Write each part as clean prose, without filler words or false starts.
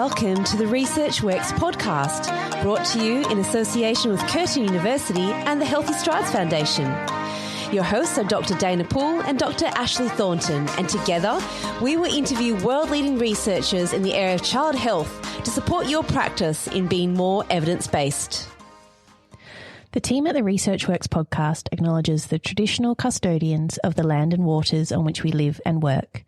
Welcome to the Research Works podcast, brought to you in association with Curtin University and the Healthy Strides Foundation. Your hosts are Dr. Dana Poole and Dr. Ashley Thornton, and together we will interview world-leading researchers in the area of child health to support your practice in being more evidence-based. The team at the Research Works podcast acknowledges the traditional custodians of the land and waters on which we live and work.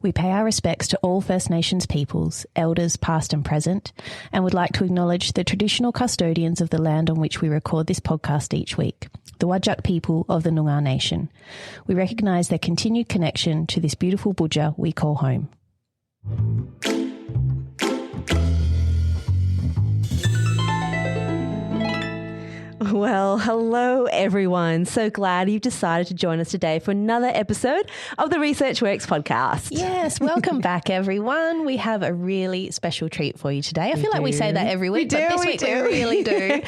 We pay our respects to all First Nations peoples, elders past and present, and would like to acknowledge the traditional custodians of the land on which we record this podcast each week, the Whadjuk people of the Noongar Nation. We recognise their continued connection to this beautiful budja we call home. Well, hello everyone. So glad you've decided to join us today for another episode of the Research Works podcast. Yes, welcome back everyone. We have a really special treat for you today. I feel like we say that every week, but this week we really do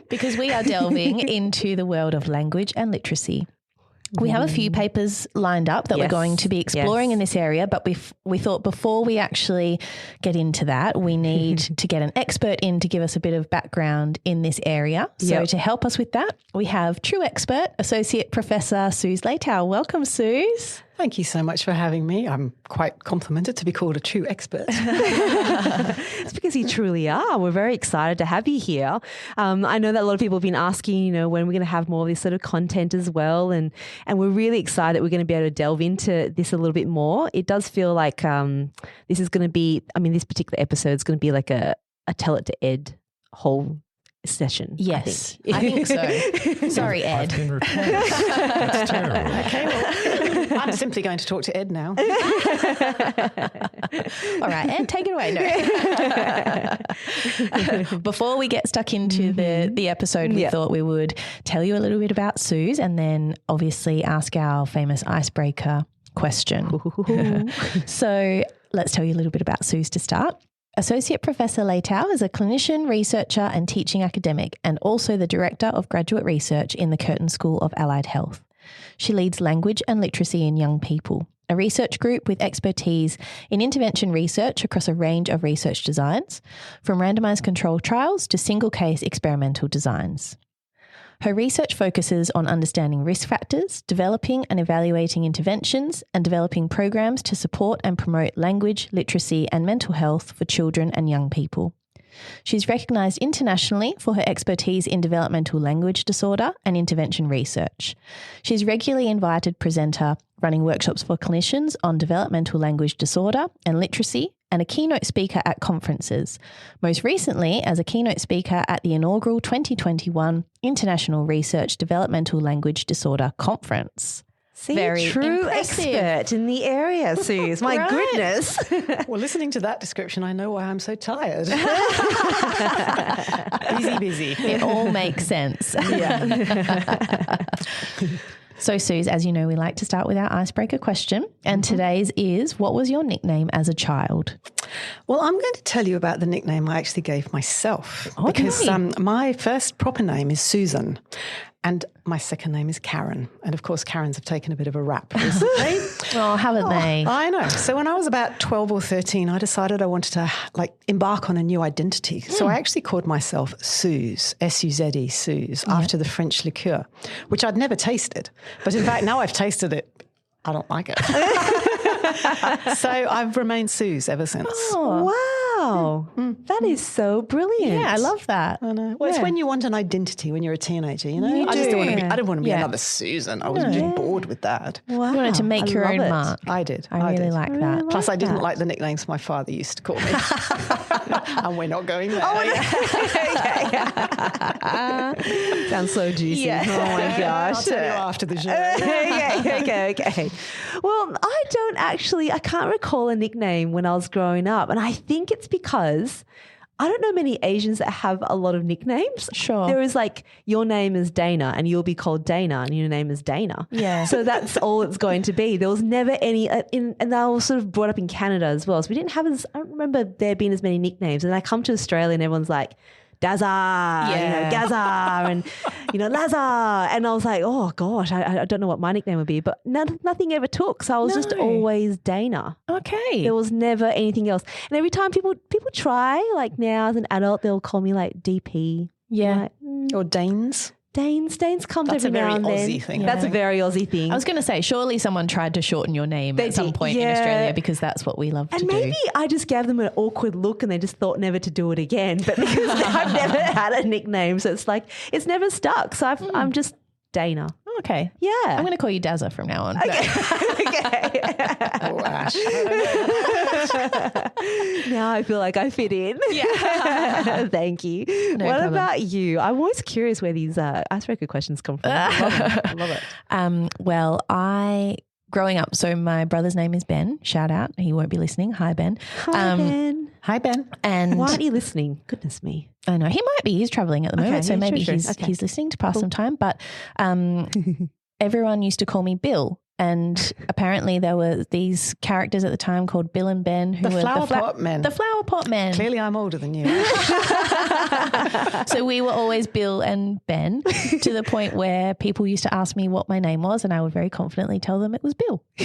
because we are delving into the world of language and literacy. We have a few papers lined up that we're going to be exploring in this area, but we thought before we actually get into that, we need to get an expert in to give us a bit of background in this area. So to help us with that, we have true expert, Associate Professor Suze Leitão. Welcome, Suze. Thank you so much for having me. I'm quite complimented to be called a true expert. It's because you truly are. We're very excited to have you here. I know that a lot of people have been asking, when we're going to have more of this sort of content as well. And we're really excited that we're going to be able to delve into this a little bit more. It does feel like this is going to be, this particular episode is going to be like a Tell It to Ed whole session. Yes, I think so. Sorry, Ed. I've been recorded. That's terrible. Okay, well, I'm simply going to talk to Ed now. All right, Ed, take it away. No. Before we get stuck into the episode, we thought we would tell you a little bit about Suze and then obviously ask our famous icebreaker question. So let's tell you a little bit about Suze to start. Associate Professor Leitão is a clinician, researcher and teaching academic and also the Director of Graduate Research in the Curtin School of Allied Health. She leads language and literacy in young people, a research group with expertise in intervention research across a range of research designs, from randomised controlled trials to single-case experimental designs. Her research focuses on understanding risk factors, developing and evaluating interventions, and developing programs to support and promote language, literacy, and mental health for children and young people. She's recognised internationally for her expertise in developmental language disorder and intervention research. She's regularly invited presenter running workshops for clinicians on developmental language disorder and literacy, and a keynote speaker at conferences, most recently as a keynote speaker at the inaugural 2021 International Research Developmental Language Disorder Conference. See, very true impressive. Expert in the area, Suze. My goodness. Well, listening to that description, I know why I'm so tired. Busy. It all makes sense. Yeah. So, Suze, as you know, we like to start with our icebreaker question. And today's is, what was your nickname as a child? Well, I'm going to tell you about the nickname I actually gave myself. Okay. Because my first proper name is Susan. And my second name is Karen. And of course, Karens have taken a bit of a rap recently. Oh, haven't they? I know. So when I was about 12 or 13, I decided I wanted to embark on a new identity. So I actually called myself Suze, S-U-Z-E, Suze, after the French liqueur, which I'd never tasted. But in fact, now I've tasted it, I don't like it. So I've remained Suze ever since. Oh, wow. That is so brilliant. Yeah, I love that. I know. Well, it's when you want an identity when you're a teenager, you know? You I just do. I didn't want to be another Susan. I was just bored with that. Wow. You wanted to make your own mark. I did. I really like that. Plus, I didn't like the nicknames my father used to call me. And we're not going there. Sounds so juicy. Yeah. Oh, my gosh. I'll tell you after the show. Okay. Well, I can't recall a nickname when I was growing up. And I think it's because I don't know many Asians that have a lot of nicknames. Sure. There is your name is Dana and you'll be called Dana and your name is Dana. Yeah. So that's all it's going to be. There was never any, and I was sort of brought up in Canada as well. So we didn't have I don't remember there being as many nicknames. And I come to Australia and everyone's like, Dazza, Gaza, and Lazar. And I was like, oh gosh, I don't know what my nickname would be, but nothing ever took. So I was just always Dana. Okay. There was never anything else. And every time people try, like now as an adult, they'll call me like DP. Yeah. Like, Or Danes. Danes comes That's every a very now and then. Aussie thing. That's a very Aussie thing. I was going to say, surely someone tried to shorten your name at some point in Australia, because that's what we love to do. And maybe I just gave them an awkward look and they just thought never to do it again. But because I've never had a nickname, so it's like it's never stuck. So I'm just Dana. Okay. Yeah. I'm going to call you Dazza from now on. Okay. Okay. Oh, Ash. Now I feel like I fit in. Yeah. Thank you. No what problem. about you? I'm always curious where these icebreaker questions come from. I love it. Well, growing up, so my brother's name is Ben. Shout out. He won't be listening. Hi, Ben. Hi, Ben. Hi, Ben. And Why aren't you listening? Goodness me. I know he might be. He's traveling at the moment, Okay, so yeah, maybe sure. he's Okay. he's listening to pass some time. But everyone used to call me Bill, and apparently there were these characters at the time called Bill and Ben, who The were flower pot men. The flower pot men. Clearly, I'm older than you. So we were always Bill and Ben, to the point where people used to ask me what my name was, and I would very confidently tell them it was Bill. I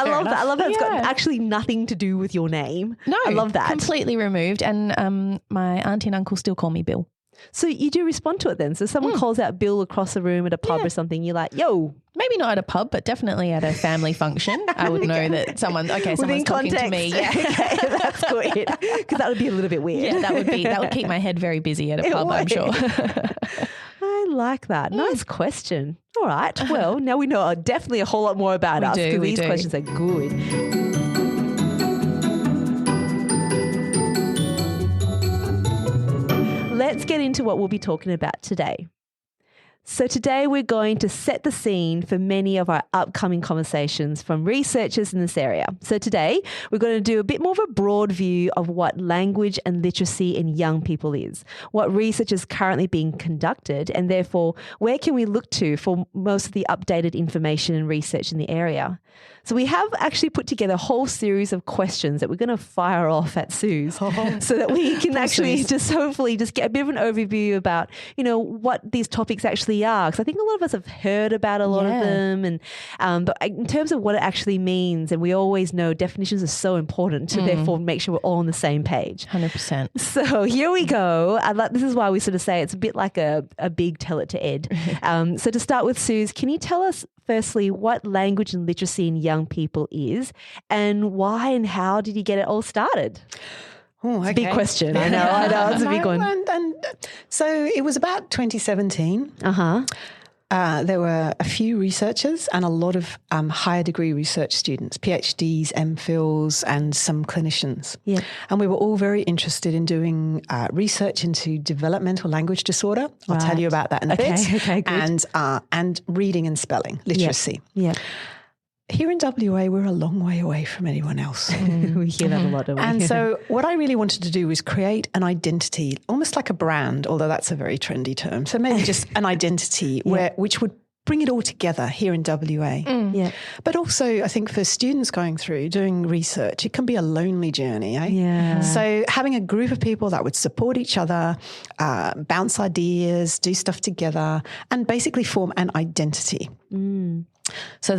love that. I love that it's got actually nothing to do with your name. No, I love that. Completely removed. And my auntie and uncle still call me Bill. So you do respond to it then. So someone calls out Bill across the room at a pub or something. You're like, yo. Maybe not at a pub, but definitely at a family function. I would know that someone's Within talking context. to me. Yeah. Okay, that's good. Because that would be a little bit weird. Yeah, that would keep my head very busy at a It pub, I'm would. sure. I like that. Nice question. All right. Well, now we know definitely a whole lot more about us because these questions are good. Let's get into what we'll be talking about today. So today we're going to set the scene for many of our upcoming conversations from researchers in this area. So today we're going to do a bit more of a broad view of what language and literacy in young people is, what research is currently being conducted, and therefore where can we look to for most of the updated information and research in the area. So we have actually put together a whole series of questions that we're going to fire off at Suze so that we can actually just hopefully just get a bit of an overview about, what these topics actually are. Because I think a lot of us have heard about a lot of them. And but in terms of what it actually means, and we always know definitions are so important to therefore make sure we're all on the same page. 100%. So here we go. This is why we sort of say it's a bit like a big tell it to Ed. So to start with, Suze, can you tell us firstly what language and literacy in young people is, and why and how did you get it all started? Oh, okay. It's a big question. I know. It's a big one. And so it was about 2017. Uh-huh. There were a few researchers and a lot of higher degree research students, PhDs, MPhils, and some clinicians. Yeah. And we were all very interested in doing research into developmental language disorder. I'll tell you about that in a bit. Okay, good. And reading and spelling, literacy. Yeah. Here in WA, we're a long way away from anyone else. We hear that a lot, don't we? And so what I really wanted to do was create an identity, almost like a brand, although that's a very trendy term. So maybe just an identity which would bring it all together here in WA. Yeah. But also, I think for students going through doing research, it can be a lonely journey. Yeah. So having a group of people that would support each other, bounce ideas, do stuff together, and basically form an identity. So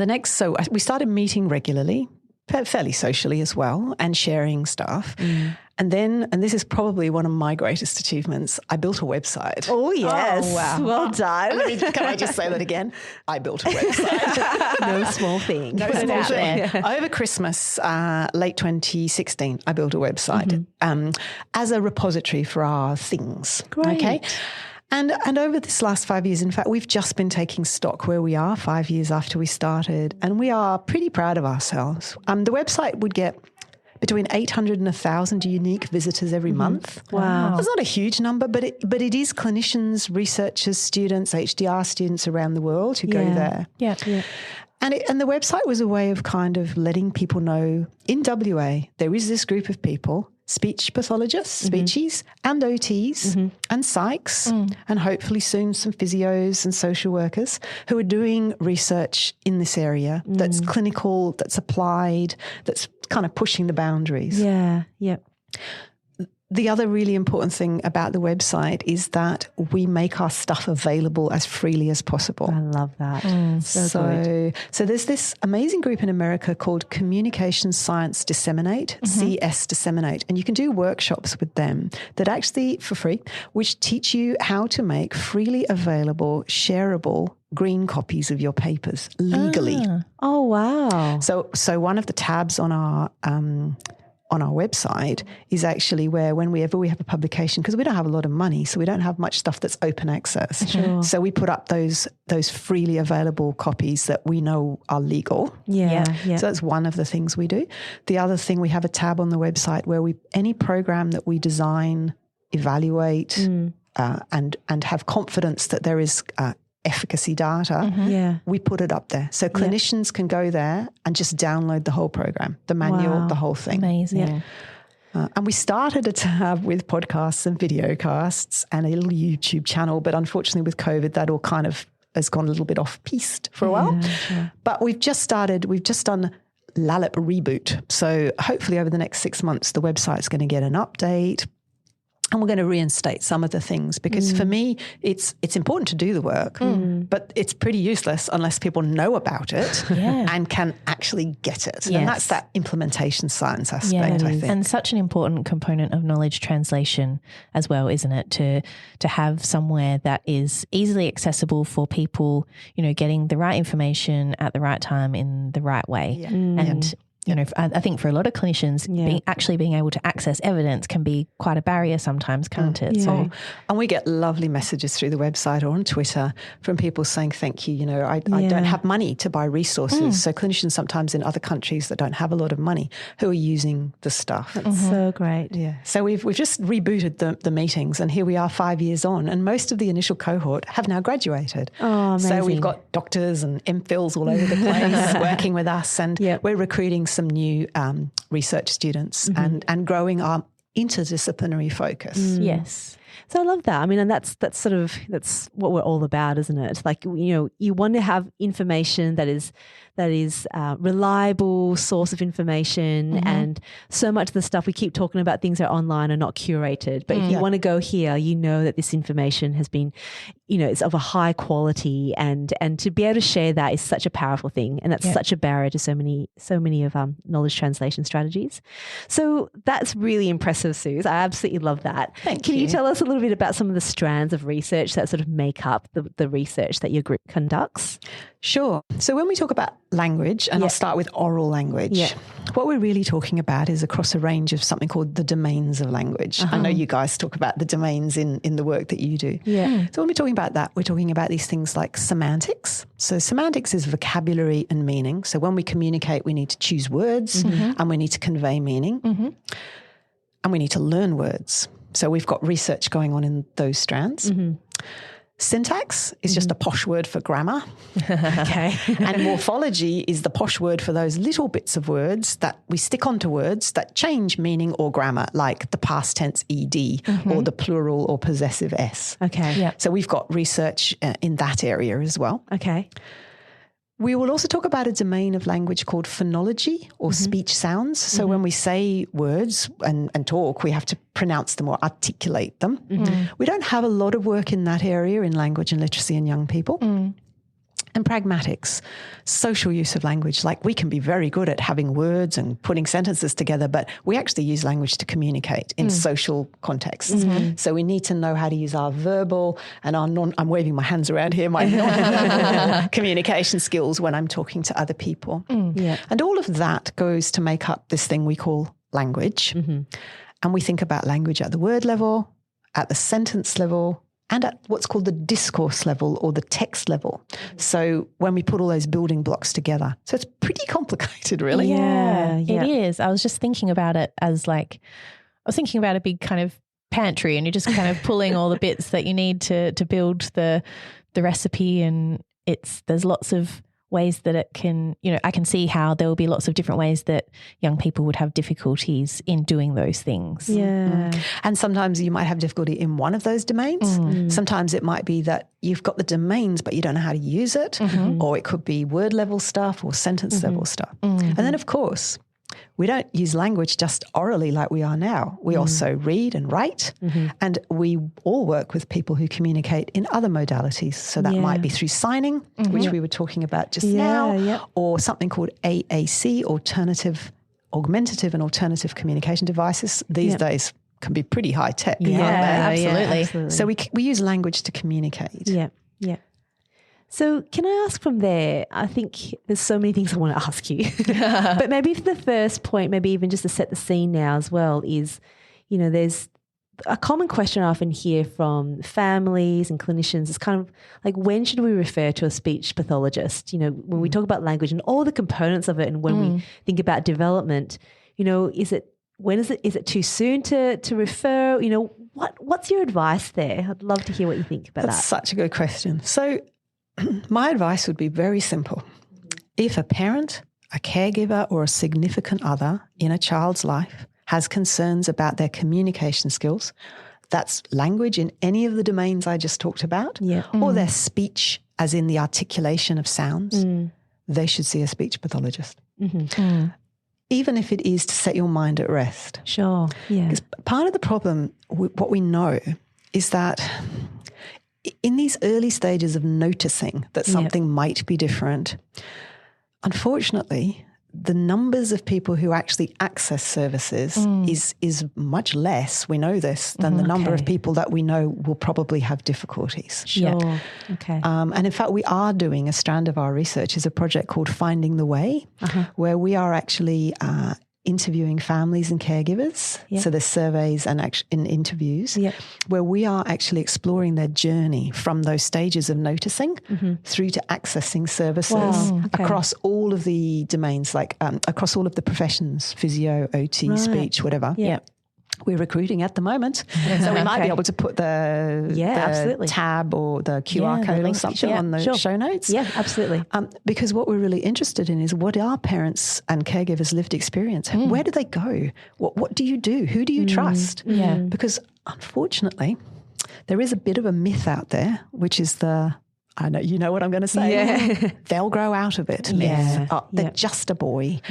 we started meeting regularly, fairly socially as well, and sharing stuff. And then, and this is probably one of my greatest achievements, I built a website. Oh, yes. Oh, wow. Well done. Can I just say that again? I built a website. No small thing. No small thing. Over Christmas, late 2016, I built a website as a repository for our things. Great. Okay. And over this last 5 years, in fact, we've just been taking stock where we are 5 years after we started, and we are pretty proud of ourselves. The website would get between 800 and 1,000 unique visitors every month. Wow. That's not a huge number, but it is clinicians, researchers, students, HDR students around the world who go there. Yeah. And the website was a way of kind of letting people know in WA there is this group of people, speech pathologists, speechies, and OTs, and psychs, and hopefully soon some physios and social workers who are doing research in this area that's clinical, that's applied, that's kind of pushing the boundaries. Yeah. the other really important thing about the website is that we make our stuff available as freely as possible. I love that. So there's this amazing group in America called Communication Science Disseminate, CS Disseminate, and you can do workshops with them that actually, for free, which teach you how to make freely available, shareable green copies of your papers legally. Oh, wow. So one of the tabs on our website is actually where whenever we have a publication, because we don't have a lot of money, so we don't have much stuff that's open access. Sure. So we put up those freely available copies that we know are legal. Yeah. So that's one of the things we do. The other thing, we have a tab on the website where any program that we design, evaluate, and have confidence that there is efficacy data, we put it up there. So clinicians can go there and just download the whole program, the manual, the whole thing. Amazing. And we started a tab with podcasts and video casts and a little YouTube channel, but unfortunately with COVID, that all kind of has gone a little bit off-piste for a while. Sure. But we've just done Lalip Reboot. So hopefully over the next 6 months, the website's going to get an update. And we're going to reinstate some of the things because for me, it's important to do the work, but it's pretty useless unless people know about it and can actually get it. Yes. And that's that implementation science aspect, I think. And such an important component of knowledge translation as well, isn't it? To have somewhere that is easily accessible for people, getting the right information at the right time in the right way. Yeah. And I think for a lot of clinicians, being able to access evidence can be quite a barrier sometimes, can't it? Yeah. So, and we get lovely messages through the website or on Twitter from people saying, thank you, I don't have money to buy resources. So clinicians sometimes in other countries that don't have a lot of money who are using the stuff. That's so great. Yeah. So we've just rebooted the meetings and here we are 5 years on and most of the initial cohort have now graduated. Oh, amazing. So we've got doctors and MPhils all over the place working with us and we're recruiting some new research students and growing our interdisciplinary focus. Yes. So I love that. I mean, and that's what we're all about, isn't it? Like, you want to have information that is reliable source of information, and so much of the stuff we keep talking about, things that are online are not curated. But if you want to go here, that this information has been, it's of a high quality, and to be able to share that is such a powerful thing, and that's such a barrier to so many of knowledge translation strategies. So that's really impressive, Suze. I absolutely love that. Can you tell us a little bit about some of the strands of research that sort of make up the research that your group conducts? Sure. So when we talk about language, and I'll start with oral language, what we're really talking about is across a range of something called the domains of language. I know you guys talk about the domains in the work that you do. Yeah. So when we're talking about that, we're talking about these things like semantics. So semantics is vocabulary and meaning. So when we communicate, we need to choose words and we need to convey meaning and we need to learn words. So we've got research going on in those strands. Syntax is just a posh word for grammar. Okay. And morphology is the posh word for those little bits of words that we stick onto words that change meaning or grammar, like the past tense ed or the plural or possessive s. Okay. Yeah. So we've got research in that area as well. Okay. We will also talk about a domain of language called phonology or speech sounds. So when we say words and talk, we have to pronounce them or articulate them. We don't have a lot of work in that area in language and literacy in young people. And pragmatics, social use of language. Like we can be very good at having words and putting sentences together, but we actually use language to communicate in social contexts. So we need to know how to use our verbal and our I'm waving my hands around here, my non-verbal communication skills when I'm talking to other people. And all of that goes to make up this thing we call language. And we think about language at the word level, at the sentence level, and at what's called the discourse level or the text level. So when we put all those building blocks together. So it's pretty complicated, really. Yeah, it is. I was just thinking about it as I was thinking about a big kind of pantry and you're just kind of pulling all the bits that you need to build the recipe, and there's lots of ways that it can, I can see how there will be lots of different ways that young people would have difficulties in doing those things. Yeah. And sometimes you might have difficulty in one of those domains. Sometimes it might be that you've got the domains, but you don't know how to use it. Or it could be word level stuff or sentence level stuff. And then, of course, we don't use language just orally like we are now. We also read and write, and we all work with people who communicate in other modalities. So that might be through signing, which we were talking about just now, or something called AAC, augmentative and alternative communication devices. These days can be pretty high tech. Absolutely. So we use language to communicate. Yeah. So can I ask from there, I think there's so many things I want to ask you, but maybe for the first point, maybe even just to set the scene now as well is, there's a common question I often hear from families and clinicians is kind of like, when should we refer to a speech pathologist? When we talk about language and all the components of it, and when we think about development, is it too soon to refer? What's your advice there? I'd love to hear what you think about that. That's such a good question. So my advice would be very simple. If a parent, a caregiver, or a significant other in a child's life has concerns about their communication skills, that's language in any of the domains I just talked about, or their speech as in the articulation of sounds, they should see a speech pathologist. Even if it is to set your mind at rest. Sure, yeah. Because part of the problem, what we know, is that in these early stages of noticing that something might be different, unfortunately, the numbers of people who actually access services is much less, we know this, than the number of people that we know will probably have difficulties. Sure. Okay. And in fact, we are doing a strand of our research is a project called Finding the Way, where we are actually interviewing families and caregivers. So there's surveys and interviews where we are actually exploring their journey from those stages of noticing through to accessing services across all of the domains, like across all of the professions, physio, OT, speech, whatever. We're recruiting at the moment. So we might be able to put the tab or the QR code or something on the show notes. Yeah, absolutely. Because what we're really interested in is, what are parents and caregivers' lived experience? Where do they go? What do you do? Who do you trust? Because unfortunately, there is a bit of a myth out there, which is I know you know what I'm going to say. They'll grow out of it. Myth. Oh, they're just a boy.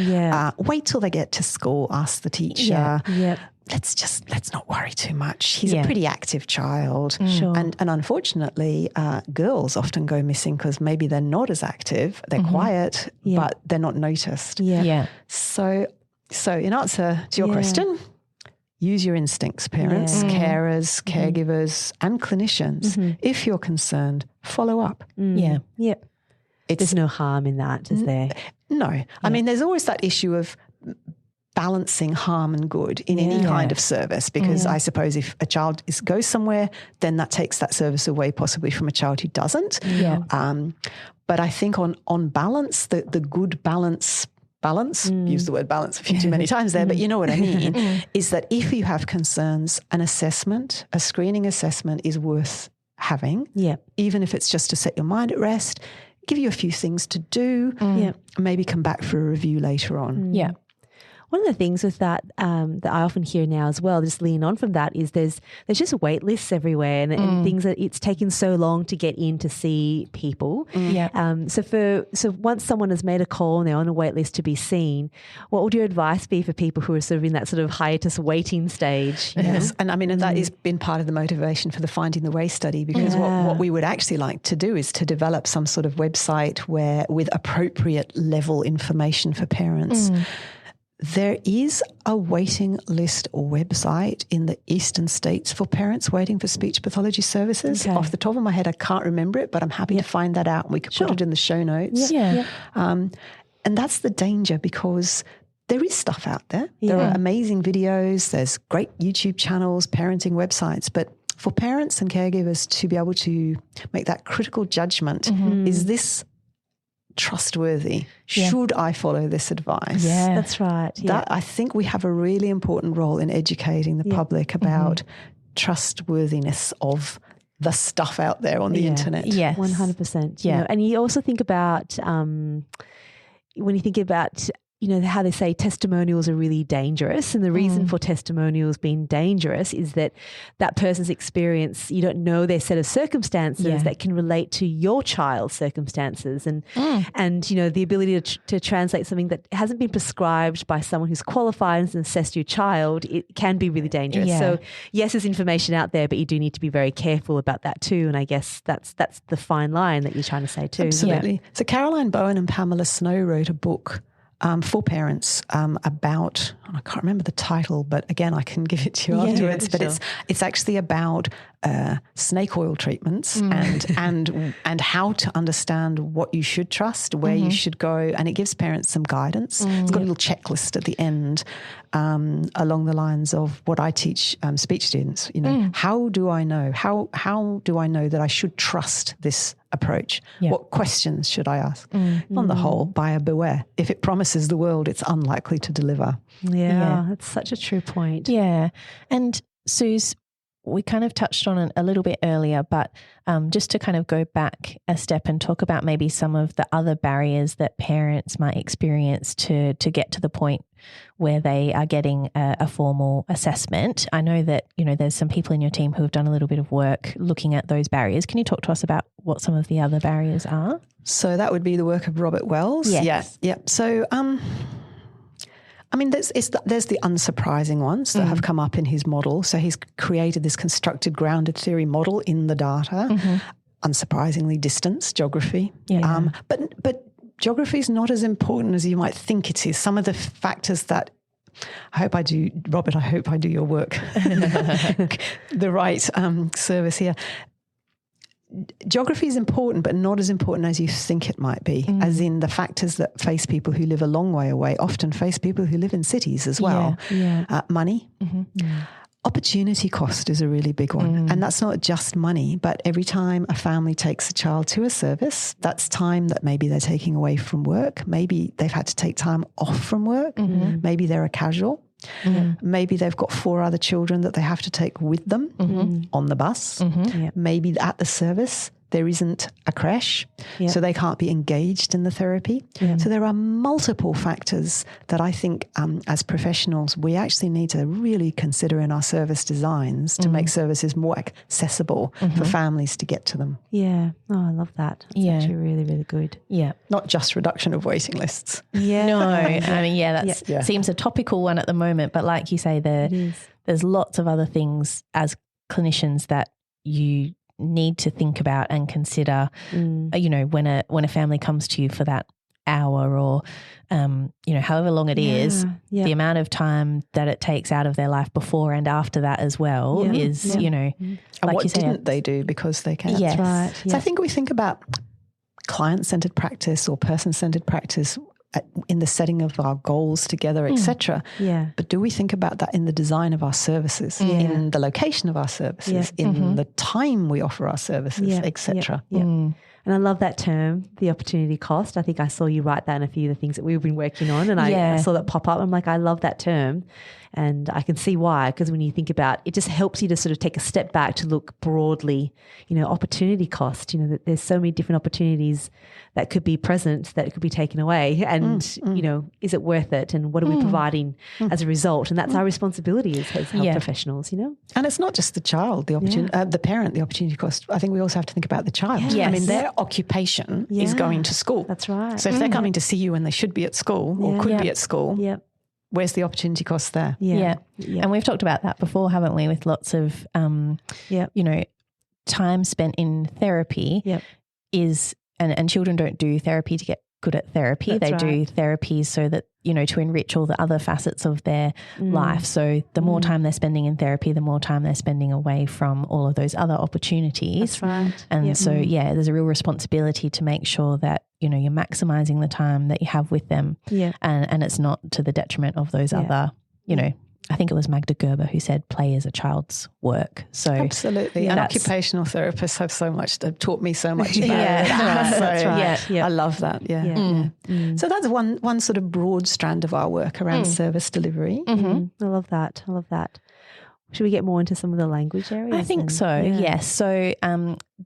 Wait till they get to school. Ask the teacher. Let's not worry too much. He's a pretty active child. And unfortunately, girls often go missing because maybe they're not as active. They're quiet, but they're not noticed. So in answer to your question, use your instincts, parents, carers, caregivers, and clinicians. If you're concerned, follow up. There's no harm in that, is there? No. I mean, there's always that issue of balancing harm and good in any kind of service, because I suppose if a child goes somewhere, then that takes that service away possibly from a child who doesn't. But I think on balance, the good balance, use the word balance a few too many times there, but you know what I mean, is that if you have concerns, an assessment, a screening assessment is worth having, even if it's just to set your mind at rest, give you a few things to do, maybe come back for a review later on. One of the things with that that I often hear now as well, just lean on from that, is there's just wait lists everywhere and things that it's taken so long to get in to see people. So once someone has made a call and they're on a wait list to be seen, what would your advice be for people who are sort of in that sort of hiatus waiting stage? Yes, and I mean, and that has been part of the motivation for the Finding the Way study, because what we would actually like to do is to develop some sort of website where, with appropriate level information for parents. There is a waiting list website in the eastern states for parents waiting for speech pathology services. Off the top of my head, I can't remember it, but I'm happy to find that out and we could put it in the show notes. And that's the danger, because there is stuff out there. There are amazing videos. There's great YouTube channels, parenting websites. But for parents and caregivers to be able to make that critical judgment, is this trustworthy? Should I follow this advice? That's right. That, I think we have a really important role in educating the public about trustworthiness of the stuff out there on the internet. 100%. And you also think about when you think about how they say testimonials are really dangerous. And the reason for testimonials being dangerous is that that person's experience, you don't know their set of circumstances that can relate to your child's circumstances. And the ability to translate something that hasn't been prescribed by someone who's qualified and assessed your child, it can be really dangerous. Yeah. So yes, there's information out there, but you do need to be very careful about that too. And I guess that's the fine line that you're trying to say too. Absolutely. Yeah. So Caroline Bowen and Pamela Snow wrote a book for parents about, I can't remember the title, but again, I can give it to you afterwards. But it's actually about snake oil treatments and how to understand what you should trust, where you should go, and it gives parents some guidance. It's got a little checklist at the end along the lines of what I teach speech students. How do I know? How do I know that I should trust this approach? What questions should I ask? On the whole, buyer beware. If it promises the world, it's unlikely to deliver. Yeah, that's such a true point. Yeah. And Suze, we kind of touched on it a little bit earlier, but just to kind of go back a step and talk about maybe some of the other barriers that parents might experience to get to the point where they are getting a formal assessment. I know that, there's some people in your team who have done a little bit of work looking at those barriers. Can you talk to us about what some of the other barriers are? So that would be the work of Robert Wells. Yes. Yeah. So, there's the unsurprising ones that have come up in his model. So he's created this constructed grounded theory model in the data. Unsurprisingly, distance, geography. Yeah. But geography is not as important as you might think it is. Some of the factors that Robert, I hope I do your work the right service here. Geography is important, but not as important as you think it might be, as in the factors that face people who live a long way away often face people who live in cities as well. Money. Opportunity cost is a really big one. And that's not just money, but every time a family takes a child to a service, that's time that maybe they're taking away from work. Maybe they've had to take time off from work. Maybe they're a casual. Maybe they've got 4 other children that they have to take with them on the bus. Maybe at the service there isn't a creche, so they can't be engaged in the therapy. So there are multiple factors that I think as professionals we actually need to really consider in our service designs to make services more accessible for families to get to them. Yeah. Oh, I love that. It's actually really, really good. Yeah. Not just reduction of waiting lists. Yeah. No, I mean, that seems a topical one at the moment, but like you say, there's lots of other things as clinicians that you need to think about and consider, when a family comes to you for that hour or, however long it is, the amount of time that it takes out of their life before and after that as well is, And like what you say, didn't they do because they can't? Yes. Right. So I think we think about client-centered practice or person-centered practice in the setting of our goals together, etc. But do we think about that in the design of our services, in the location of our services, in the time we offer our services, etc.? And I love that term, the opportunity cost. I think I saw you write that in a few of the things that we've been working on, and I saw that pop up. I'm like, I love that term. And I can see why, because when you think about it, just helps you to sort of take a step back to look broadly, opportunity cost, that there's so many different opportunities that could be present, that could be taken away. And, is it worth it? And what are we providing as a result? And that's our responsibility as health professionals, And it's not just the child, the opportunity, the parent, the opportunity cost. I think we also have to think about the child. Yes. I mean, their occupation is going to school. That's right. So if they're coming to see you when they should be at school or could be at school, where's the opportunity cost there? Yeah. And we've talked about that before, haven't we, with lots of, time spent in therapy is, and children don't do therapy to get good at therapy. They do therapy so that, to enrich all the other facets of their life. So the more time they're spending in therapy, the more time they're spending away from all of those other opportunities. That's right. And so, there's a real responsibility to make sure that, you're maximizing the time that you have with them. Yeah. And it's not to the detriment of those other, I think it was Magda Gerber who said play is a child's work. So absolutely. And occupational therapists have taught me so much about That's right. I love that. So that's one sort of broad strand of our work around service delivery. I love that. Should we get more into some of the language areas? I think so, yes. So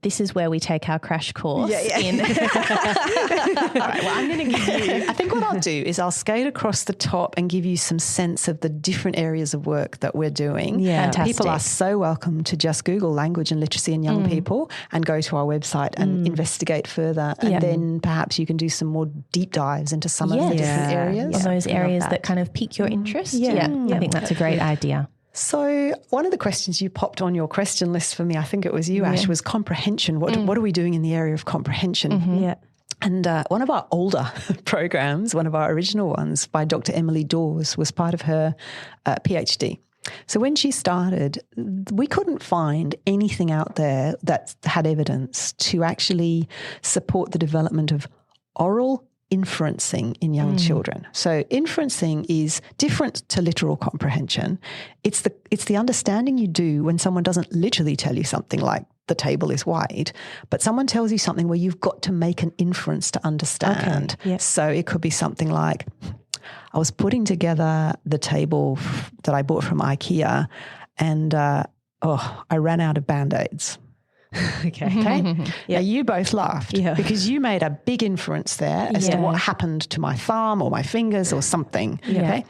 this is where we take our crash course in. All right, well, I'm going to give you, I think what I'll do is I'll skate across the top and give you some sense of the different areas of work that we're doing. Yeah. Fantastic. People are so welcome to just Google language and literacy in young people and go to our website and investigate further. And then perhaps you can do some more deep dives into some of the different areas. On those areas that kind of pique your interest. Yeah. I think that's a great idea. So one of the questions you popped on your question list for me, I think it was you, Ash, was comprehension. What are we doing in the area of comprehension? Yeah. And one of our older programs, one of our original ones by Dr. Emily Dawes, was part of her PhD. So when she started, we couldn't find anything out there that had evidence to actually support the development of oral inferencing in young children. So inferencing is different to literal comprehension. It's the understanding you do when someone doesn't literally tell you something like the table is wide, but someone tells you something where you've got to make an inference to understand. Okay. Yep. So it could be something like, I was putting together the table that I bought from IKEA and I ran out of Band-Aids. Okay. Now you both laughed because you made a big inference there as to what happened to my thumb or my fingers or something. Okay.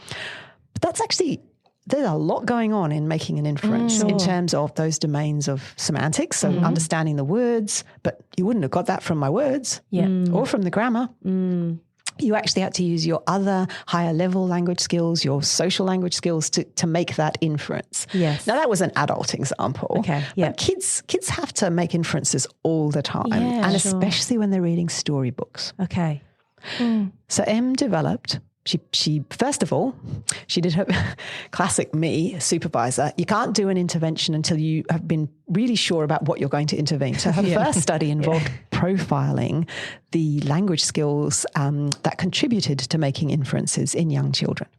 But that's actually, there's a lot going on in making an inference in terms of those domains of semantics. So understanding the words, but you wouldn't have got that from my words or from the grammar. You actually had to use your other higher level language skills, your social language skills to make that inference. Yes. Now that was an adult example. Okay. Yeah. But kids have to make inferences all the time, and especially when they're reading storybooks. Okay. So Em developed. She first of all, she did her classic me supervisor. You can't do an intervention until you have been really sure about what you're going to intervene. So her first study involved profiling the language skills that contributed to making inferences in young children.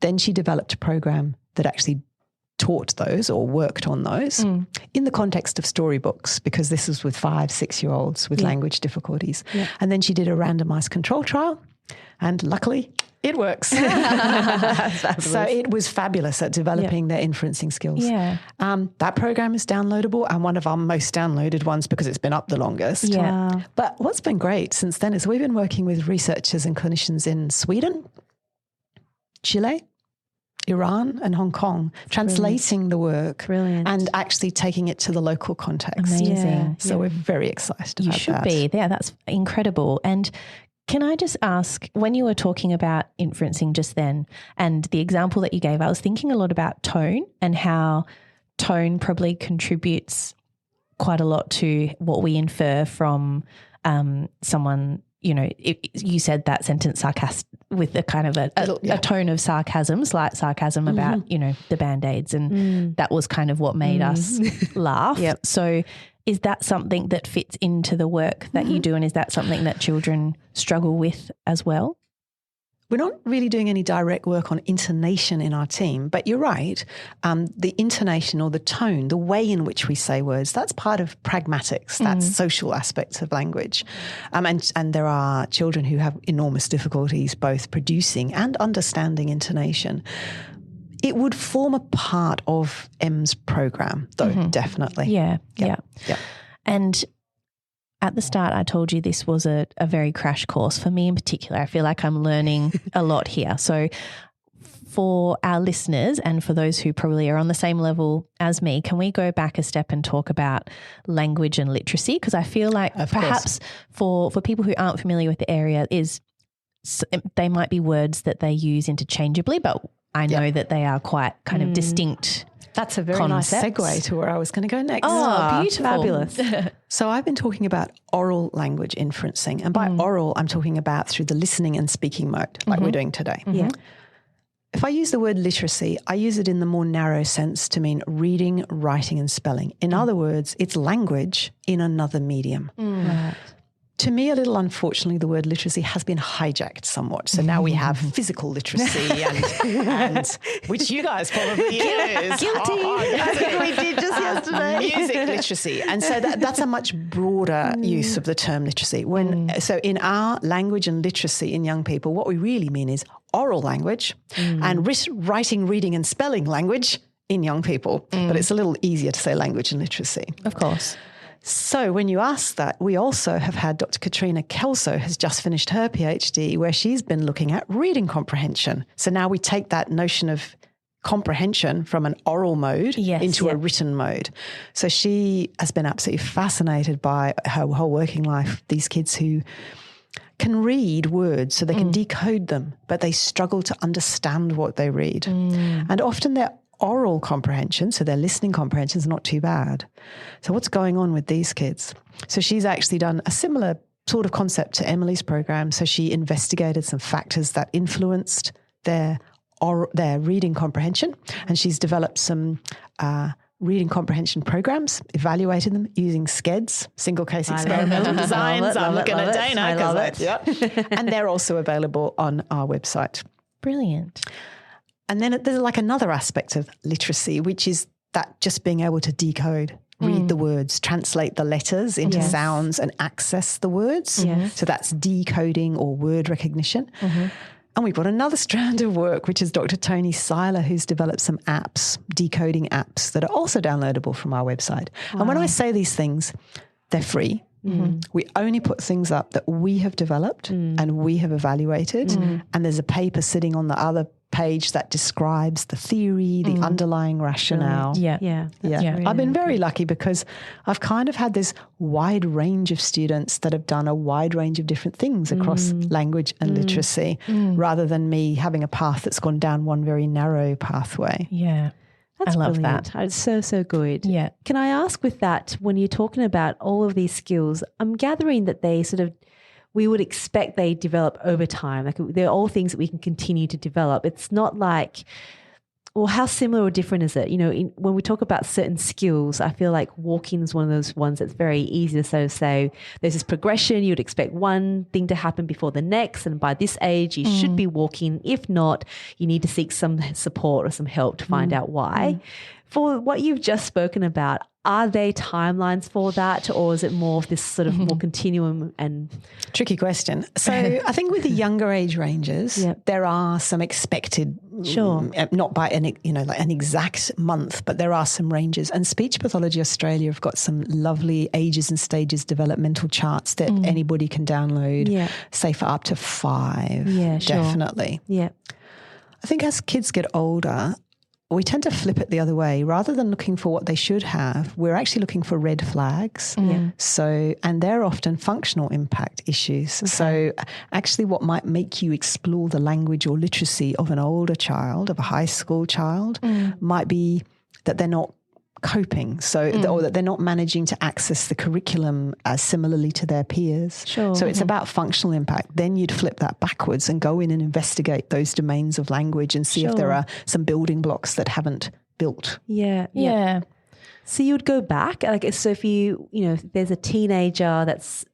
Then she developed a program that actually taught those or worked on those in the context of storybooks, because this was with 5-6-year-olds with language difficulties. Yeah. And then she did a randomized control trial, and luckily it works. So it was fabulous at developing their inferencing skills. Yeah. That program is downloadable and one of our most downloaded ones because it's been up the longest. Yeah. But what's been great since then is we've been working with researchers and clinicians in Sweden, Chile, Iran and Hong Kong, translating the work and actually taking it to the local context. Amazing. Yeah. So we're very excited about that. You should be. Yeah, that's incredible. And can I just ask, when you were talking about inferencing just then and the example that you gave, I was thinking a lot about tone and how tone probably contributes quite a lot to what we infer from someone. You know, you said that sentence with a kind of a tone of sarcasm, slight sarcasm about, you know, the Band-Aids, and that was kind of what made us laugh. Yep. So is that something that fits into the work that you do, and is that something that children struggle with as well? We're not really doing any direct work on intonation in our team, but you're right. The intonation or the tone, the way in which we say words, that's part of pragmatics. That's social aspects of language. And there are children who have enormous difficulties both producing and understanding intonation. It would form a part of Em's program, though, definitely. Yeah. And at the start, I told you this was a very crash course. For me in particular, I feel like I'm learning a lot here. So for our listeners and for those who probably are on the same level as me, can we go back a step and talk about language and literacy? Because I feel like perhaps for people who aren't familiar with the area, they might be words that they use interchangeably, but I know that they are quite kind of distinct. That's a very nice segue to where I was going to go next. Oh, beautiful. Fabulous. So I've been talking about oral language inferencing. And by oral, I'm talking about through the listening and speaking mode, like we're doing today. Yeah. If I use the word literacy, I use it in the more narrow sense to mean reading, writing and spelling. In other words, it's language in another medium. Right. To me, a little unfortunately, the word literacy has been hijacked somewhat. So now we have physical literacy and which you guys probably use. Guilty. I think we did just yesterday. Music literacy. And so that's a much broader use of the term literacy. So in our language and literacy in young people, what we really mean is oral language and writing, reading and spelling language in young people, but it's a little easier to say language and literacy. Of course. So when you ask that, we also have had Dr. Katrina Kelso has just finished her PhD where she's been looking at reading comprehension. So now we take that notion of comprehension from an oral mode into a written mode. So she has been absolutely fascinated by her whole working life, these kids who can read words so they can decode them, but they struggle to understand what they read. And often their oral comprehension, so their listening comprehension is not too bad. So what's going on with these kids? So she's actually done a similar sort of concept to Emily's program. So she investigated some factors that influenced their reading comprehension, and she's developed some reading comprehension programs, evaluated them using SCEDS, single case experimental designs. I'm looking at Dana. And they're also available on our website. Brilliant. And then there's like another aspect of literacy, which is that just being able to decode, read the words, translate the letters into sounds and access the words. So that's decoding or word recognition. And we've got another strand of work, which is Dr. Tony Seiler, who's developed some apps, decoding apps that are also downloadable from our website. Wow. And when I say these things, they're free. We only put things up that we have developed and we have evaluated. And there's a paper sitting on the other page that describes the theory, the underlying rationale. I've been very lucky because I've kind of had this wide range of students that have done a wide range of different things across language and literacy, rather than me having a path that's gone down one very narrow pathway. That's I love brilliant. that. It's so good. Yeah. Can I ask with that, when you're talking about all of these skills, I'm gathering that they we would expect they develop over time. Like they're all things that we can continue to develop. It's not like, well, how similar or different is it? You know, when we talk about certain skills, I feel like walking is one of those ones that's very easy to sort of say there's this progression. You would expect one thing to happen before the next. And by this age, you should be walking. If not, you need to seek some support or some help to find out why. For what you've just spoken about, are there timelines for that, or is it more of this sort of more continuum? And tricky question. So I think with the younger age ranges, there are some expected, not by an exact month, but there are some ranges. And Speech Pathology Australia have got some lovely ages and stages developmental charts that anybody can download, say for up to 5. Definitely. I think as kids get older, we tend to flip it the other way. Rather than looking for what they should have, we're actually looking for red flags. So, and they're often functional impact issues. So actually what might make you explore the language or literacy of an older child, of a high school child, might be that they're not coping, or that they're not managing to access the curriculum similarly to their peers. So it's about functional impact. Then you'd flip that backwards and go in and investigate those domains of language and see if there are some building blocks that haven't built. So you'd go back, like, so if if there's a teenager that's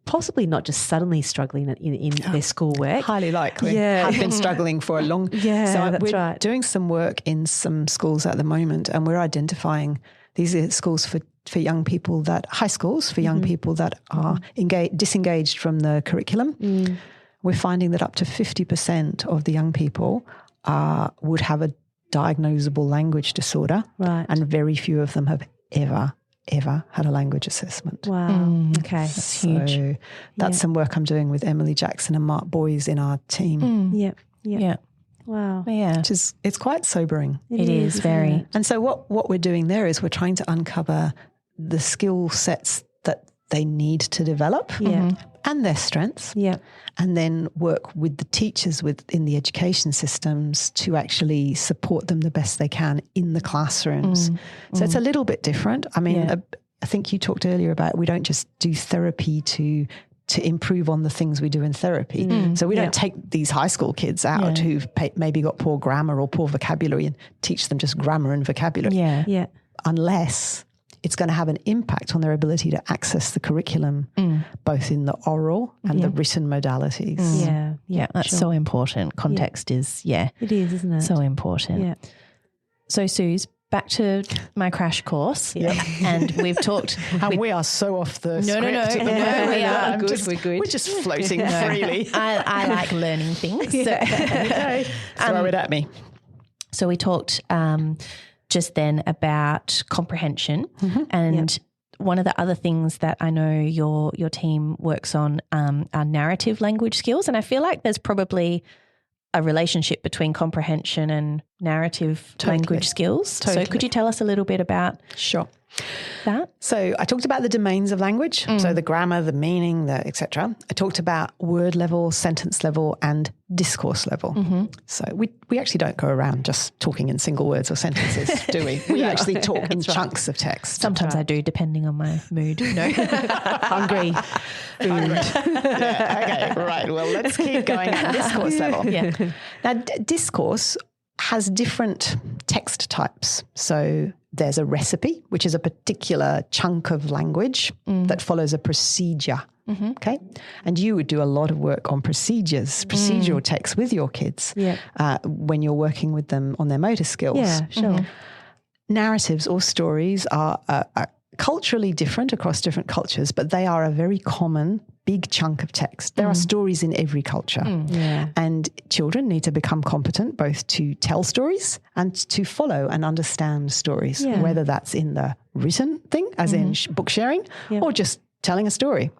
possibly not just suddenly struggling in their schoolwork. Highly likely. Have been struggling for a long so that's we're doing some work in some schools at the moment, and we're identifying these are schools for young people high schools for young people that are disengaged from the curriculum. We're finding that up to 50% of the young people would have a diagnosable language disorder, and very few of them have ever had a language assessment. Wow. Okay. That's huge. That's some work I'm doing with Emily Jackson and Mark Boys in our team. Wow. Yeah. It's quite sobering. It is very. And so what we're doing there is we're trying to uncover the skill sets that they need to develop and their strengths. And then work with the teachers within the education systems to actually support them the best they can in the classrooms. So it's a little bit different. I mean, I think you talked earlier about we don't just do therapy to improve on the things we do in therapy. So we don't take these high school kids out who've maybe got poor grammar or poor vocabulary and teach them just grammar and vocabulary. Unless it's going to have an impact on their ability to access the curriculum, both in the oral and the written modalities. That's so important. Context is, it is, isn't it? So important. So, Suze, back to my crash course. And we've talked. And we are so off the script. No, we are. We're good. We're just floating freely. I like learning things. So. Throw it at me. So we talked just then about comprehension and one of the other things that I know your team works on are narrative language skills, and I feel like there's probably a relationship between comprehension and narrative language skills. So could you tell us a little bit about that? So I talked about the domains of language, so the grammar, the meaning, the etc. I talked about word level, sentence level, and discourse level. So we actually don't go around just talking in single words or sentences, do we? We actually talk in chunks of text. Sometimes I do, depending on my mood. No, Hungry. Food. Okay, right. Well, let's keep going at discourse level. Now, discourse has different text types. So there's a recipe, which is a particular chunk of language that follows a procedure. Okay. And you would do a lot of work on procedures, procedural text with your kids when you're working with them on their motor skills. Yeah, sure. Narratives or stories are culturally different across different cultures, but they are a very common big chunk of text. There are stories in every culture. And children need to become competent both to tell stories and to follow and understand stories, whether that's in the written thing, as in book sharing, or just telling a story.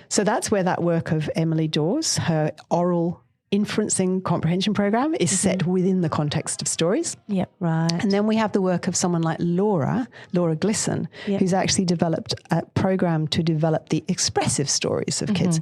So that's where that work of Emily Dawes, her oral inferencing comprehension program, is set within the context of stories. Right. And then we have the work of someone like Laura Glisson, who's actually developed a program to develop the expressive stories of kids.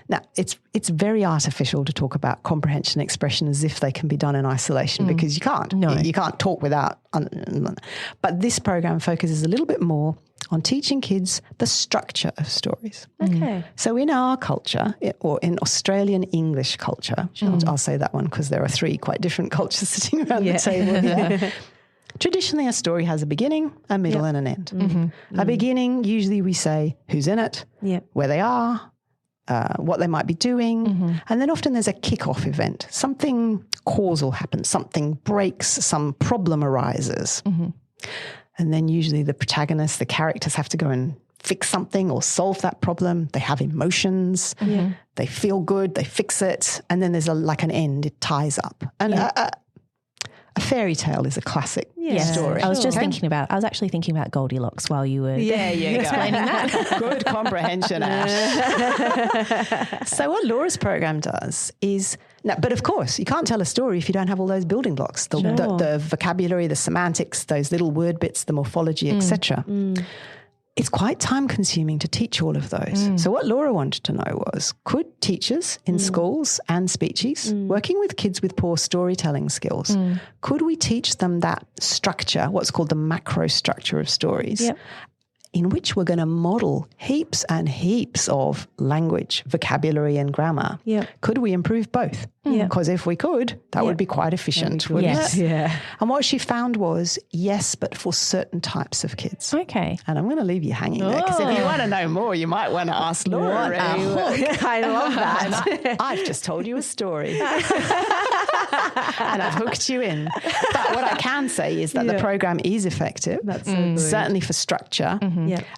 Now, it's very artificial to talk about comprehension and expression as if they can be done in isolation, because you can't. No. You can't talk without. But this program focuses a little bit more on teaching kids the structure of stories. Okay. So in our culture, or in Australian English culture, I'll say that one because there are three quite different cultures sitting around the table here. Traditionally, a story has a beginning, a middle, and an end. A beginning, usually we say who's in it, where they are, what they might be doing, and then often there's a kick-off event. Something causal happens, something breaks, some problem arises. And then usually the protagonists, the characters have to go and fix something or solve that problem. They have emotions. They feel good. They fix it. And then there's an end. It ties up. And a fairy tale is a classic story. I was actually thinking about Goldilocks while you were explaining that. Good comprehension, Ash. So what Laura's program does is, but of course, you can't tell a story if you don't have all those building blocks, the vocabulary, the semantics, those little word bits, the morphology, etc. It's quite time consuming to teach all of those. So what Laura wanted to know was, could teachers in schools and speechies working with kids with poor storytelling skills, could we teach them that structure, what's called the macro structure of stories, in which we're going to model heaps and heaps of language, vocabulary and grammar? Could we improve both? Because if we could, that would be quite efficient, wouldn't it? And what she found was, yes, but for certain types of kids. Okay. And I'm going to leave you hanging there, because if you want to know more, you might want to ask Laura. I love that. I've just told you a story. And I've hooked you in. But what I can say is that the program is effective. That's so good. Certainly for structure.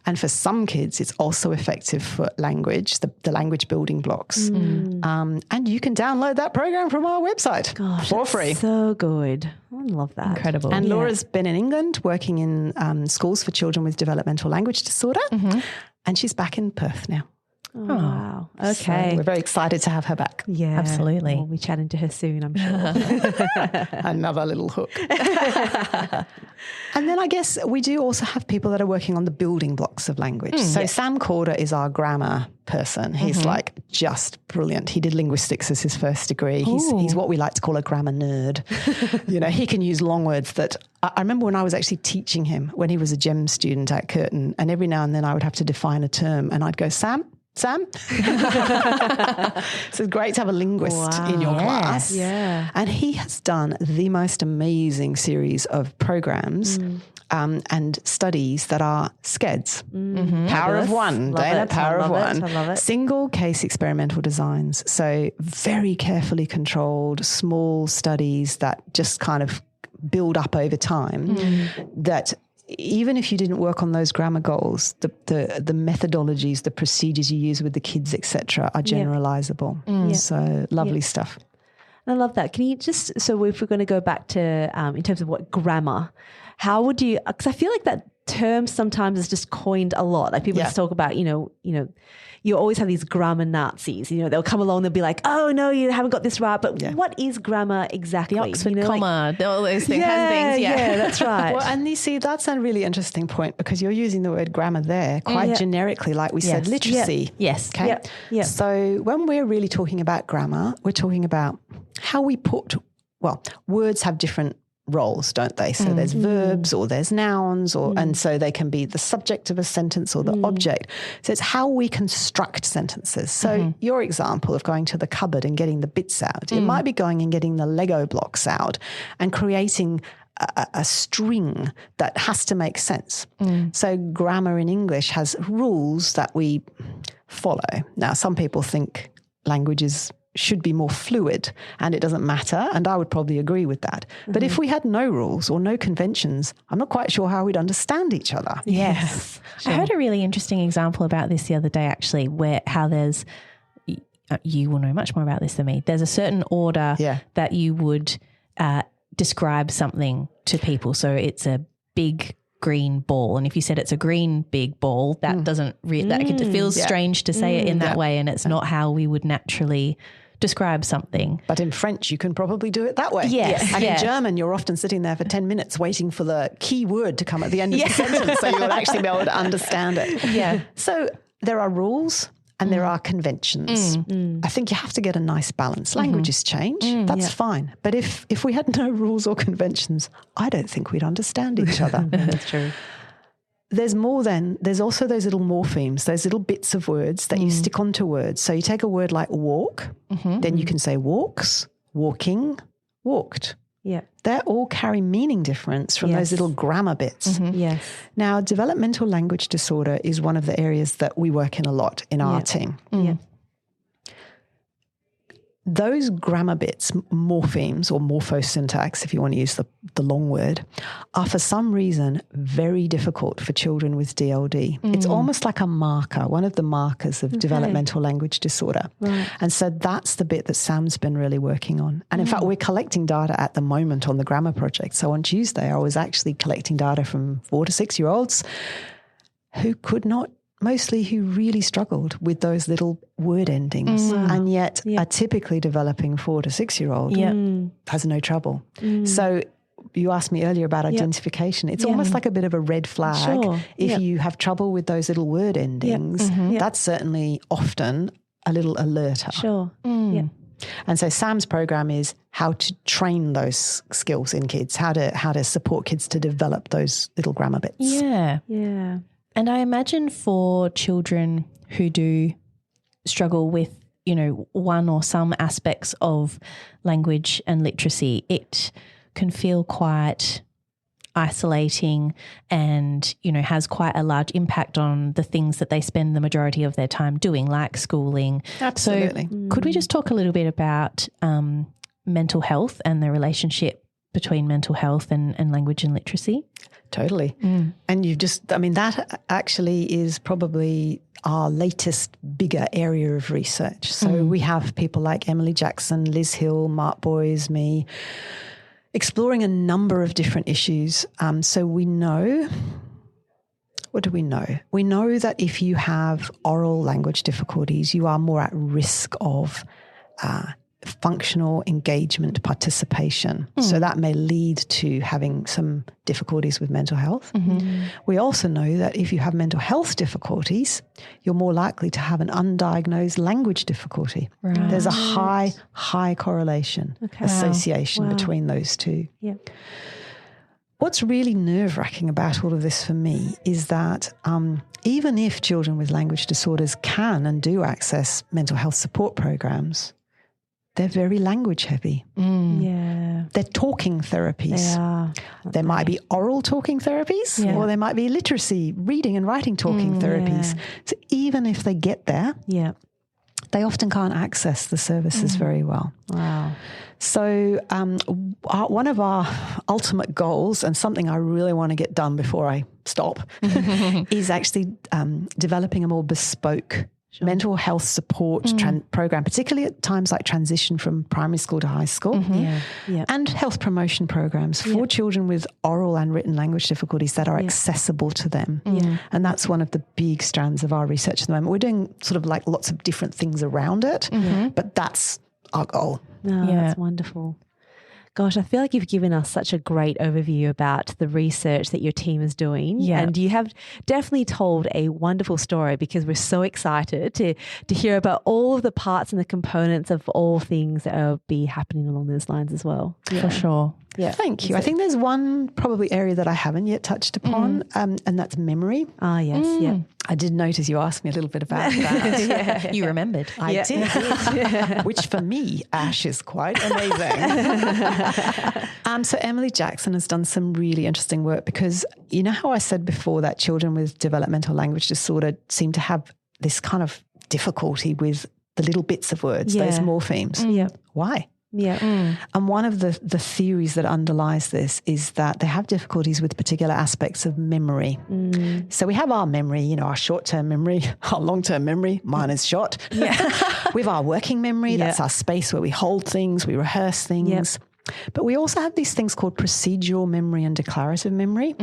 And for some kids, it's also effective for language, the language building blocks. And you can download that program from our website for free. So good. I love that. Incredible. And Laura's been in England working in schools for children with developmental language disorder. And she's back in Perth now. Oh, wow. Okay. So we're very excited to have her back. Yeah. Absolutely. We'll be chatting to her soon, I'm sure. Another little hook. And then I guess we do also have people that are working on the building blocks of language. So Sam Calder is our grammar person. He's just brilliant. He did linguistics as his first degree. He's what we like to call a grammar nerd. He can use long words that I remember when I was actually teaching him when he was a GEM student at Curtin, and every now and then I would have to define a term and I'd go, Sam? So it's great to have a linguist in your class. Yeah. And he has done the most amazing series of programs and studies that are SCEDs. Power of one. Dana, power of one. I love it. Single case experimental designs. So very carefully controlled, small studies that just kind of build up over time that even if you didn't work on those grammar goals, the methodologies, the procedures you use with the kids, etc., are generalizable. So lovely stuff. I love that. Can you just, so if we're going to go back to, in terms of what grammar, how would you, because I feel like that term sometimes is just coined a lot. Like people just talk about, you always have these grammar Nazis, they'll come along, they'll be like, oh no, you haven't got this right. But what is grammar exactly? The Oxford comma, all those things, Yeah, that's right. Well, and you see, that's a really interesting point because you're using the word grammar there quite generically, like we said, literacy. Yes. Okay. So when we're really talking about grammar, we're talking about how we put, words have different roles, don't they? So there's verbs or there's nouns and so they can be the subject of a sentence or the object. So it's how we construct sentences. So your example of going to the cupboard and getting the bits out, it might be going and getting the Lego blocks out and creating a string that has to make sense. So grammar in English has rules that we follow. Now, some people think languages should be more fluid and it doesn't matter. And I would probably agree with that. But if we had no rules or no conventions, I'm not quite sure how we'd understand each other. Yes. Sure. I heard a really interesting example about this the other day, actually, where how there's, you will know much more about this than me. There's a certain order that you would describe something to people. So it's a big green ball. And if you said it's a green big ball, that doesn't it feels strange to say it in that way. And it's not how we would naturally describe something. But in French, you can probably do it that way. Yes. And in German, you're often sitting there for 10 minutes waiting for the key word to come at the end of the sentence so you'll actually be able to understand it. Yeah. So there are rules and there are conventions. I think you have to get a nice balance. Languages change. That's fine. But if we had no rules or conventions, I don't think we'd understand each other. That's true. There's also those little morphemes, those little bits of words that you stick onto words. So you take a word like walk, then you can say walks, walking, walked. Yeah. They all carry meaning difference from those little grammar bits. Yes. Now, developmental language disorder is one of the areas that we work in a lot in our team. Yeah. Those grammar bits, morphemes or morphosyntax, if you want to use the long word, are for some reason very difficult for children with DLD. It's almost like a marker, one of the markers of developmental language disorder. Right. And so that's the bit that Sam's been really working on. And in fact, we're collecting data at the moment on the grammar project. So on Tuesday, I was actually collecting data from 4 to 6 year olds who who really struggled with those little word endings and yet a typically developing 4 to 6 year old has no trouble. So you asked me earlier about identification. It's almost like a bit of a red flag. If you have trouble with those little word endings, that's certainly often a little alerter. Sure. Yeah. And so Sam's program is how to train those skills in kids, how to support kids to develop those little grammar bits. Yeah. Yeah. And I imagine for children who do struggle with, one or some aspects of language and literacy, it can feel quite isolating and, has quite a large impact on the things that they spend the majority of their time doing, like schooling. Absolutely. So could we just talk a little bit about mental health and the relationship between mental health and language and literacy? Totally. And that actually is probably our latest bigger area of research. So we have people like Emily Jackson, Liz Hill, Mark Boys, me, exploring a number of different issues. So we know, what do we know? We know that if you have oral language difficulties, you are more at risk of functional engagement participation. So that may lead to having some difficulties with mental health. We also know that if you have mental health difficulties, you're more likely to have an undiagnosed language difficulty. Right. There's a high correlation, association between those two. Yeah. What's really nerve-wracking about all of this for me is that even if children with language disorders can and do access mental health support programs, they're very language heavy. Yeah. They're talking therapies. They are. There might be oral talking therapies or there might be literacy, reading and writing talking therapies. So even if they get there, they often can't access the services very well. Wow. So one of our ultimate goals, and something I really want to get done before I stop, is actually developing a more bespoke mental health support program, particularly at times like transition from primary school to high school, and health promotion programs for children with oral and written language difficulties that are accessible to them. And that's one of the big strands of our research at the moment. We're doing sort of like lots of different things around it, but that's our goal. No, that's wonderful. Gosh, I feel like you've given us such a great overview about the research that your team is doing. Yeah. And you have definitely told a wonderful story, because we're so excited to hear about all of the parts and the components of all things that will be happening along those lines as well. For sure. Yeah, thank you. I think there's one probably area that I haven't yet touched upon, and that's memory. Ah, yes, yeah. I did notice you asked me a little bit about that. You remembered. I did, which for me, Ash, is quite amazing. So Emily Jackson has done some really interesting work, because you know how I said before that children with developmental language disorder seem to have this kind of difficulty with the little bits of words, those morphemes. Why? Yeah. And one of the theories that underlies this is that they have difficulties with particular aspects of memory. So we have our memory, you know, our short-term memory, our long-term memory. Mine is short. We have our working memory. That's our space where we hold things, we rehearse things. But we also have these things called procedural memory and declarative memory.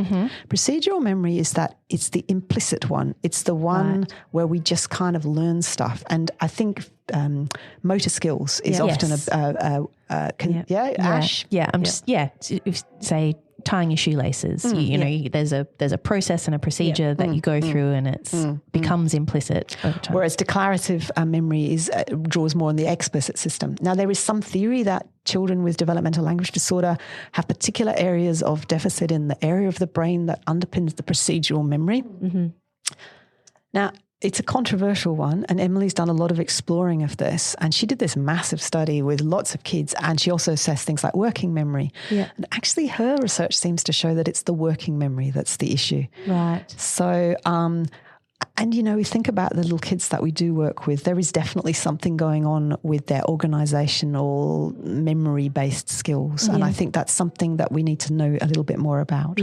Procedural memory is that it's the implicit one. It's the one where we just kind of learn stuff. And I think motor skills is often Ash? Yeah, I'm just, say tying your shoelaces. You know, there's a process and a procedure that you go through, and it's becomes implicit over time. Whereas declarative memory draws more on the explicit system. Now, there is some theory that children with developmental language disorder have particular areas of deficit in the area of the brain that underpins the procedural memory. Now, it's a controversial one, and Emily's done a lot of exploring of this, and she did this massive study with lots of kids, and she also assessed things like working memory. And actually her research seems to show that it's the working memory that's the issue. Right. So, and, you know, we think about the little kids that we do work with, there is definitely something going on with their organisational memory-based skills, and I think that's something that we need to know a little bit more about.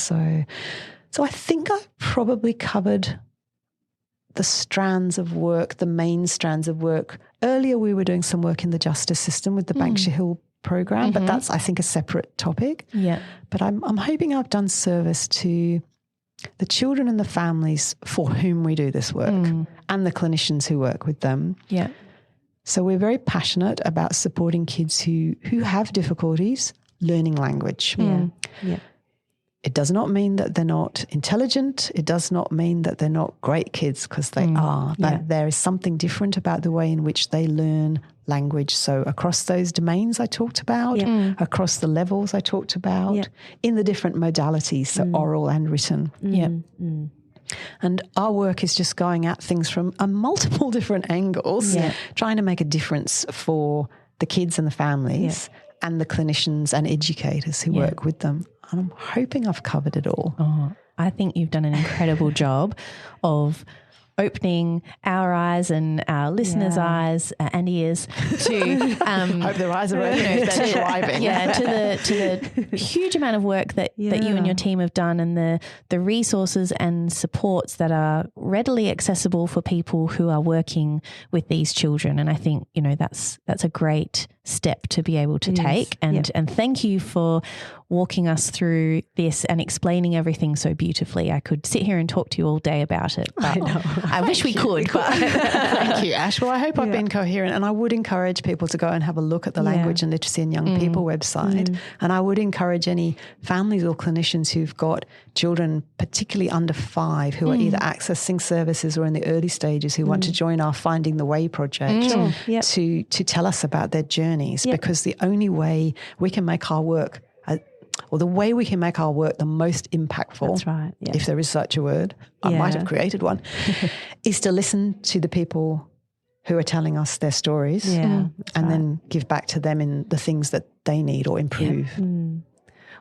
So I think I've probably covered the strands of work, the main strands of work. Earlier we were doing some work in the justice system with the Banksia Hill program, but that's, I think, a separate topic. But I'm hoping I've done service to the children and the families for whom we do this work, and the clinicians who work with them. So we're very passionate about supporting kids who have difficulties learning language. It does not mean that they're not intelligent. It does not mean that they're not great kids, because they are. But there is something different about the way in which they learn language. So across those domains I talked about, across the levels I talked about, in the different modalities, so oral and written. And our work is just going at things from multiple different angles, trying to make a difference for the kids and the families and the clinicians and educators who work with them. And I'm hoping I've covered it all. I think you've done an incredible job of opening our eyes and our listeners' eyes and ears to hope their eyes are open. To the huge amount of work that you and your team have done, and the resources and supports that are readily accessible for people who are working with these children. And I think, you know, that's a great step to be able to take. And thank you for walking us through this and explaining everything so beautifully. I could sit here and talk to you all day about it, but I wish we could. But thank you, Ash. Well, I hope I've been coherent, and I would encourage people to go and have a look at the Language and Literacy and Young People website. And I would encourage any families or clinicians who've got children, particularly under 5, who are either accessing services or in the early stages, who want to join our Finding the Way project to tell us about their journeys, because the only way we can make our work or the way we can make our work the most impactful, if there is such a word, I might have created one, is to listen to the people who are telling us their stories and then give back to them in the things that they need or improve.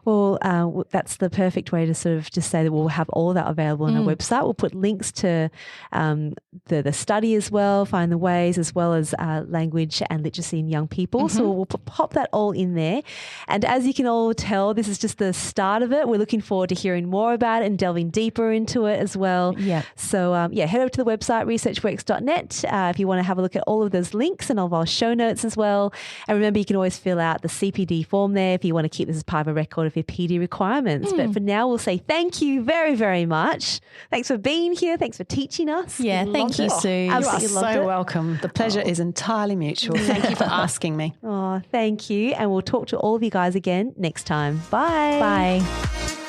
Well, that's the perfect way to sort of just say that we'll have all of that available on our website. We'll put links to the study as well, Find the Ways, as well as language and literacy in young people. So we'll pop that all in there. And as you can all tell, this is just the start of it. We're looking forward to hearing more about it and delving deeper into it as well. Yeah. So, head over to the website, researchworks.net, if you want to have a look at all of those links and all of our show notes as well. And remember, you can always fill out the CPD form there if you want to keep this as part of a record of your PD requirements. But for now, we'll say thank you very, very much. Thanks for being here. Thanks for teaching us. Yeah, thank you, Sue. You are Absolutely loved so it. welcome. The pleasure is entirely mutual. Thank you for asking me. Oh, thank you. And we'll talk to all of you guys again next time. Bye. Bye.